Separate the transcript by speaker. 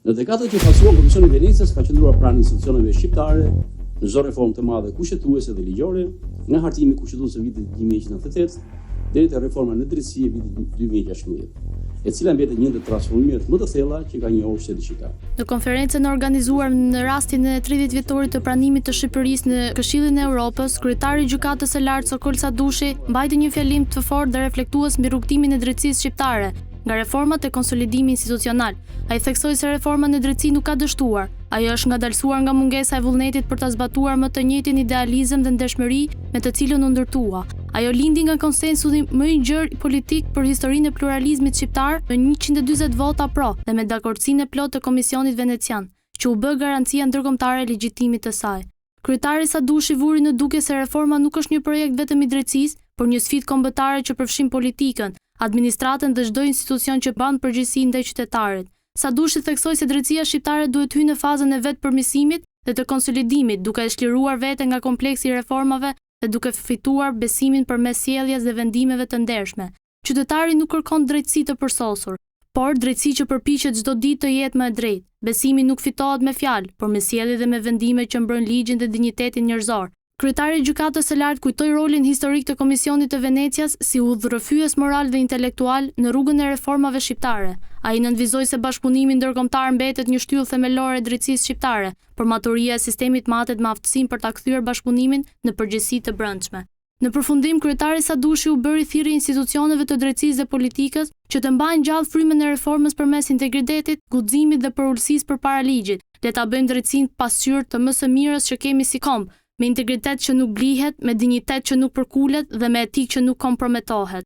Speaker 1: Në dekadat që pasuan, Komisioni i Venecias ka qëndruar pranë institucioneve shqiptare në çdo reformë të madhe kushtetuese dhe ligjore, nga hartimi kushtetues së vitit 1998 deri te reforma në drejtësi e vitit 2016. E cila mbetet një ndër transformimet më të thella që ka njohur shteti shqiptar.
Speaker 2: Në konferencën organizuar në rastin e 30 vjetorit të pranimit të Shqipërisë në Këshillin e Evropës, kryetari i Gjykatës së Lartë Sokol Sadushi mbajti një fjalim të fortë dhe reflektues mbi rrugtimin e drejtësisë shqiptare nga reformat e konsolidimi institucional. Ai theksoi se reforma në drejtësi nuk ka dështuar. Ajo është ngadalësuar nga mungesa e vullnetit për ta zbatuar më të njëjtin idealizëm dhe ndershmëri me të cilën u ndërtua. Ajo lindi nga konsensusi më i gjerë politik për historinë e pluralizmit shqiptar me 140 vota pro dhe me dakordsinë e plotë të Komisionit Venecian, që u bë garancia ndërkombëtare e legjitimit të saj. Kryetari Sadushi vuri në duke se reforma nuk është një projekt vetëm i drejtësisë, por një sfidë kombëtare që përfshin politikën, administratën dhe çdo institucion që ban përgjegjësi ndaj qytetarit. Sadushi theksoi se drejtësia shqiptare duhet hyjë në fazën e vetëpërmirësimit dhe të konsolidimit, duke e shliruar veten nga kompleksi i reformave dhe duke fituar besimin përmes sjelljes dhe vendimeve të ndershme. Qytetari nuk kërkon drejtësi të përsosur, por drejtësi që përpiqet çdo ditë të jetë më e drejtë. Besimi nuk fitohet me fjalë, por me sjellje dhe me vendime që mbrojnë ligjin dhe dinjitetin njerëzor. Kryetari i Gjykatës së Lartë kujtoi rolin historik të Komisionit të Venecias si udhërrëfyes moral dhe intelektual në rrugën e reformave shqiptare. Ai nënvizoi se bashkëpunimi ndërkombëtar mbetet një shtyllë themelore e drejtësisë shqiptare, por maturia e sistemit matet me aftësinë për ta kthyer bashkëpunimin në përgjegjësi të brendshme. Në përfundim, kryetari Sadushi u bëri thirrje institucioneve të drejtësisë dhe politikës që të mbajnë gjallë frymën e reformës përmes integritetit, guximit dhe përulësisë përpara ligjit. Le ta bëjmë drejtësinë pasqyrë të më së mirës që kemi si komb, me integritet që nuk blihet, me dinjitet që nuk përkulet dhe me etikë që nuk komprometohet.